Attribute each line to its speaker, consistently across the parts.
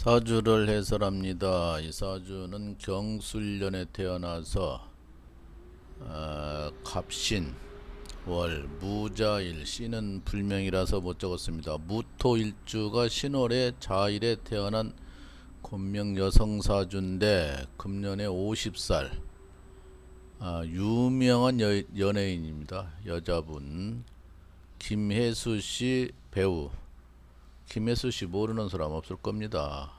Speaker 1: 사주를 해설합니다. 이 사주는 경술년에 태어나서 갑신, 월, 무자일, 씨는 불명이라서 못 적었습니다. 무토일주가 신월에 자일에 태어난 권명 여성사주인데 금년에 50살, 유명한 연예인입니다. 여자분 김혜수씨 배우. 김혜수씨 모르는 사람 없을 겁니다.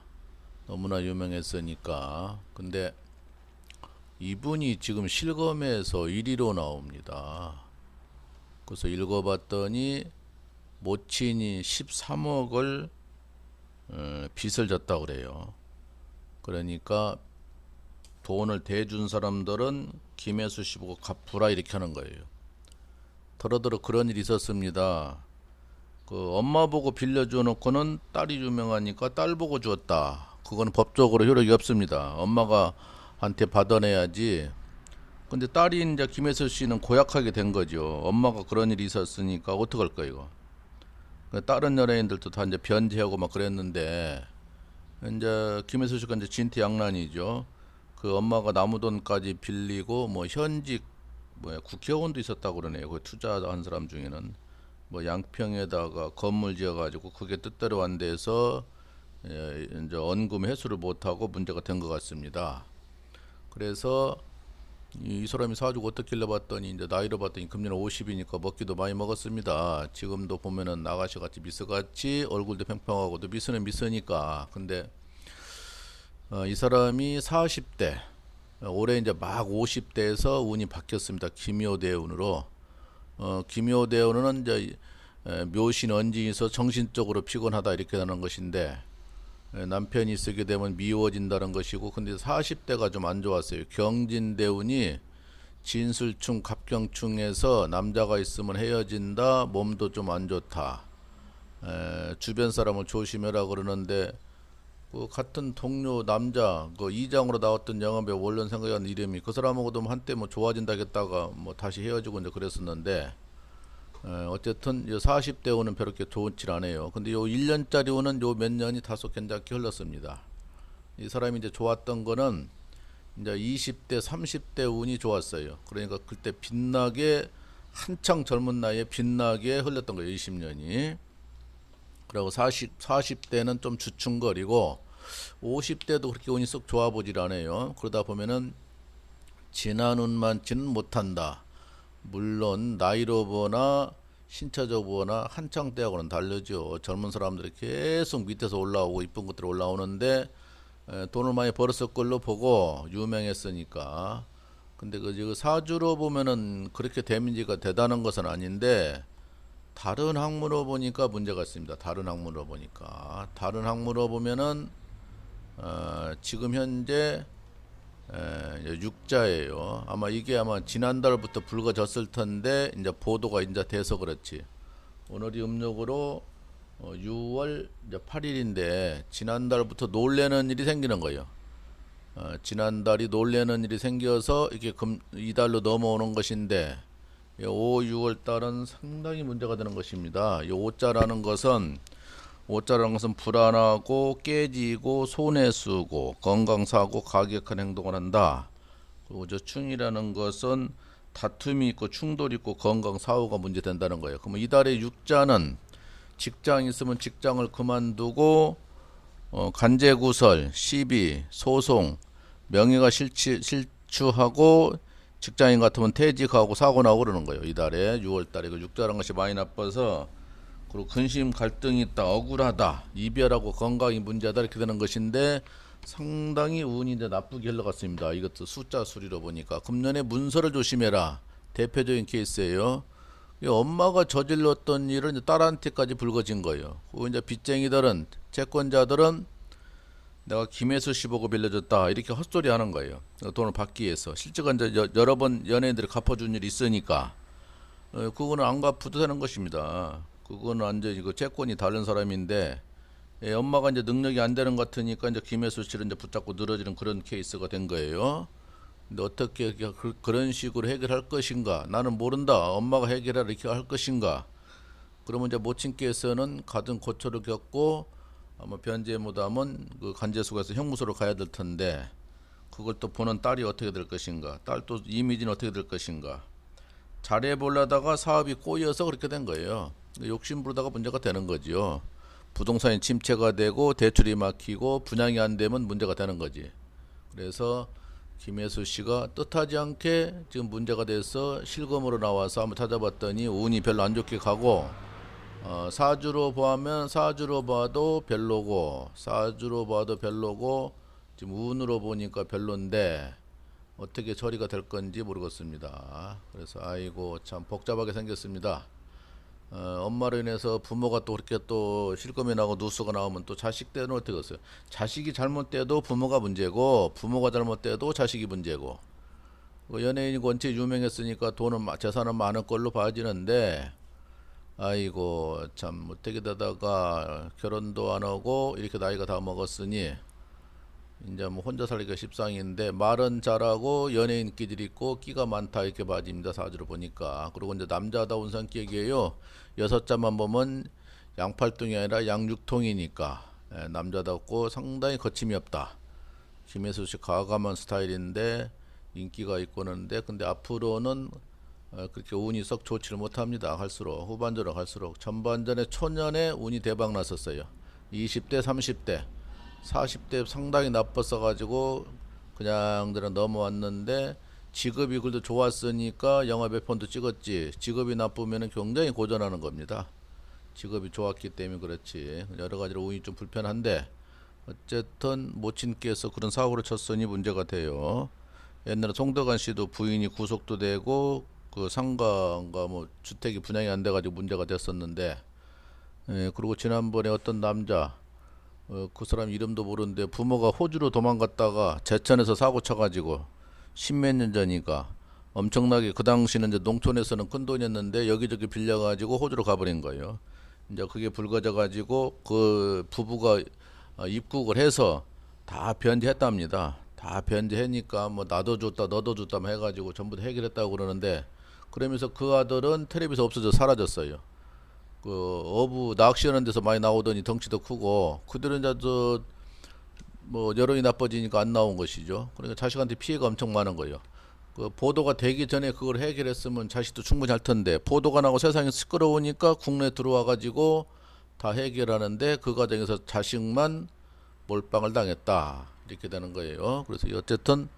Speaker 1: 너무나 유명했으니까. 근데 이분이 지금 실검에서 1위로 나옵니다. 그래서 읽어봤더니 모친이 13억을 빚을 졌다고 그래요. 그러니까 돈을 대준 사람들은 김혜수 씨 보고 갚으라 이렇게 하는 거예요. 더러더러 그런 일이 있었습니다. 그 엄마 보고 빌려줘 놓고는 딸이 유명하니까 딸 보고 주었다. 그거는 법적으로 효력이 없습니다. 엄마가 한테 받아내야지. 근데 딸이 이제 김혜수 씨는 고약하게 된 거죠. 엄마가 그런 일이 있었으니까 어떡할 거야 이거. 다른 연예인들도 다 이제 변제하고 막 그랬는데 이제 김혜수 씨가 이제 진퇴양난이죠. 그 엄마가 나무돈까지 빌리고 뭐 현직 뭐 국회의원도 있었다고 그러네요. 그 투자한 사람 중에는 뭐 양평에다가 건물 지어가지고 그게 뜻대로 안 돼서 이제 원금 회수를 못하고 문제가 된 것 같습니다. 그래서 이 사람이 사주고 어떻길래 봤더니 이제 나이로 봤더니 금년 50이니까 먹기도 많이 먹었습니다. 지금도 보면은 아가씨같이 미스같이 얼굴도 평평하고도 미스는 미스니까. 근데 이 사람이 40대 올해 이제 막 50대에서 운이 바뀌었습니다. 기묘대운으로. 기묘대운은 이제 묘신 언진에서 정신적으로 피곤하다 이렇게 하는 것인데 남편이 쓰게 되면 미워진다는 것이고, 근데 40대가 좀 안 좋았어요. 경진대운이 진술충 갑경충에서 남자가 있으면 헤어진다, 몸도 좀 안 좋다, 주변 사람을 조심해라 그러는데 그 같은 동료 남자 그 이장으로 나왔던 영화배우 원래 생각한 이름이 그 사람하고도 한때 뭐 좋아진다겠다가 뭐 다시 헤어지고 이제 그랬었는데 어쨌든 40대 운은 별렇게 좋지 않아요. 근데 요 1년짜리 운은 요 몇 년이 다소 괜찮게 흘렀습니다. 이 사람이 이제 좋았던 거는 이제 20대 30대 운이 좋았어요. 그러니까 그때 빛나게 한창 젊은 나이에 빛나게 흘렀던 거예요. 20년이. 그리고 40대는 좀 주춤거리고 50대도 그렇게 운이 썩 좋아 보질 않아요. 그러다 보면은 지난 운만치는 못한다. 물론 나이로 보나 신체적으로 보나 한창 때하고는 다르죠. 젊은 사람들이 계속 밑에서 올라오고 이쁜 것들이 올라오는데 돈을 많이 벌었을 걸로 보고 유명했으니까. 근데 그 사주로 보면은 그렇게 데미지가 대단한 것은 아닌데 다른 학문으로 보니까 문제가 있습니다. 다른 학문으로 보면은 지금 현재 육자예요. 아마 이게 아마 지난달부터 불거졌을 텐데 이제 보도가 이제 돼서 그렇지. 오늘이 음력으로 6월 이제 8일인데 지난달부터 놀래는 일이 생기는 거예요. 지난달이 놀래는 일이 생겨서 이게 이달로 넘어오는 것인데 5, 6월 달은 상당히 문제가 되는 것입니다. 이 오자라는 것은 불안하고 깨지고 손해쓰고 건강사고 가격한 행동을 한다. 그리고 저 충이라는 것은 다툼이 있고 충돌이 있고 건강사고가 문제된다는 거예요. 그러면 이달의 육자는 직장 있으면 직장을 그만두고 간제구설, 시비, 소송, 명예가 실추하고 직장인 같으면 퇴직하고 사고 나고 그러는 거예요. 이달에 6월달에 그 육자라는 것이 많이 나빠서 그리고 근심 갈등이 있다, 억울하다, 이별하고 건강이 문제다 이렇게 되는 것인데 상당히 운이 이제 나쁘게 흘러갔습니다. 이것도 숫자 수리로 보니까 금년에 문서를 조심해라 대표적인 케이스예요. 엄마가 저질렀던 일은 이제 딸한테까지 불거진 거예요. 그리고 이제 빚쟁이들은 채권자들은 내가 김혜수 씨 보고 빌려줬다 이렇게 헛소리 하는 거예요. 돈을 받기 위해서. 실제가 이제 여러 번 연예인들이 갚아준 일이 있으니까 그거는 안 갚아도 되는 것입니다. 그거는 완전히 그 채권이 다른 사람인데 엄마가 이제 능력이 안 되는 것 같으니까 이제 김혜수 씨를 이제 붙잡고 늘어지는 그런 케이스가 된 거예요. 근데 어떻게 그런 식으로 해결할 것인가? 나는 모른다. 엄마가 해결하라 이렇게 할 것인가? 그러면 이제 모친께서는 가진 고초를 겪고 아마 변제 무담은 그 간제소에서 형무소로 가야 될 텐데 그걸 또 보는 딸이 어떻게 될 것인가, 딸 또 이미지는 어떻게 될 것인가. 잘해보려다가 사업이 꼬여서 그렇게 된 거예요. 욕심 부르다가 문제가 되는 거지요. 부동산이 침체가 되고 대출이 막히고 분양이 안 되면 문제가 되는 거지. 그래서 김혜수 씨가 뜻하지 않게 지금 문제가 돼서 실검으로 나와서 한번 찾아봤더니 운이 별로 안 좋게 가고, 사주로 보면 사주로 봐도 별로고 사주로 봐도 별로고 지금 운으로 보니까 별론데 어떻게 처리가 될 건지 모르겠습니다. 그래서 아이고 참 복잡하게 생겼습니다. 엄마로 인해서 부모가 또 그렇게 또 실검이 나고 누수가 나오면 또 자식 때는 어떻게 했어요? 자식이 잘못돼도 부모가 문제고 부모가 잘못돼도 자식이 문제고. 연예인이 원체 유명했으니까 돈은 재산은 많은 걸로 봐지는데 아이고 참 어떻게 되다가 결혼도 안 하고 이렇게 나이가 다 먹었으니 이제 뭐 혼자 살기가 십상인데 말은 잘하고 연예인 끼들 있고 끼가 많다 이렇게 봐집니다. 사주를 보니까. 그리고 이제 남자다운 성격이에요. 6자만 보면 양팔통이 아니라 양육통이니까 남자답고 상당히 거침이 없다. 김혜수 씨 과감한 스타일인데 인기가 있고 하는데 근데 앞으로는 그렇게 운이 썩 좋지를 못합니다. 할수록 후반전으로 갈수록 전반전에 초년에 운이 대박 났었어요. 20대 30대 40대 상당히 나빴어 가지고 그냥 넘어왔는데 직업이 그래도 좋았으니까 영화 몇 편도 찍었지. 직업이 나쁘면 굉장히 고전하는 겁니다. 직업이 좋았기 때문에 그렇지. 여러 가지로 운이 좀 불편한데 어쨌든 모친께서 그런 사고를 쳤으니 문제가 돼요. 옛날에 송덕관 씨도 부인이 구속도 되고 그 상가가 뭐 주택이 분양이 안 돼가지고 문제가 됐었는데, 그리고 지난번에 어떤 남자 그 사람 이름도 모르는데 부모가 호주로 도망갔다가 제천에서 사고 쳐가지고 십몇 년 전이니까 엄청나게 그 당시는 이제 농촌에서는 큰 돈이었는데 여기저기 빌려가지고 호주로 가버린 거예요. 이제 그게 불거져가지고 그 부부가 입국을 해서 다 변제했답니다. 다 변제하니까 뭐 나도 줬다 너도 줬다 해가지고 전부 다 해결했다고 그러는데 그러면서 그 아들은 텔레비에서 없어져 사라졌어요. 그 어부 낚시하는 데서 많이 나오더니 덩치도 크고 그들은 이제 뭐 여론이 나빠지니까 안 나온 것이죠. 그러니까 자식한테 피해가 엄청 많은 거예요. 그 보도가 되기 전에 그걸 해결했으면 자식도 충분히 할 텐데 보도가 나고 세상이 시끄러우니까 국내에 들어와 가지고 다 해결하는데 그 과정에서 자식만 몰빵을 당했다 이렇게 되는 거예요. 그래서 어쨌든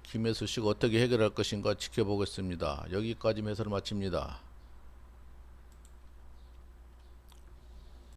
Speaker 1: 김혜수 씨가 어떻게 해결할 것인가 지켜보겠습니다. 여기까지 해설을 마칩니다.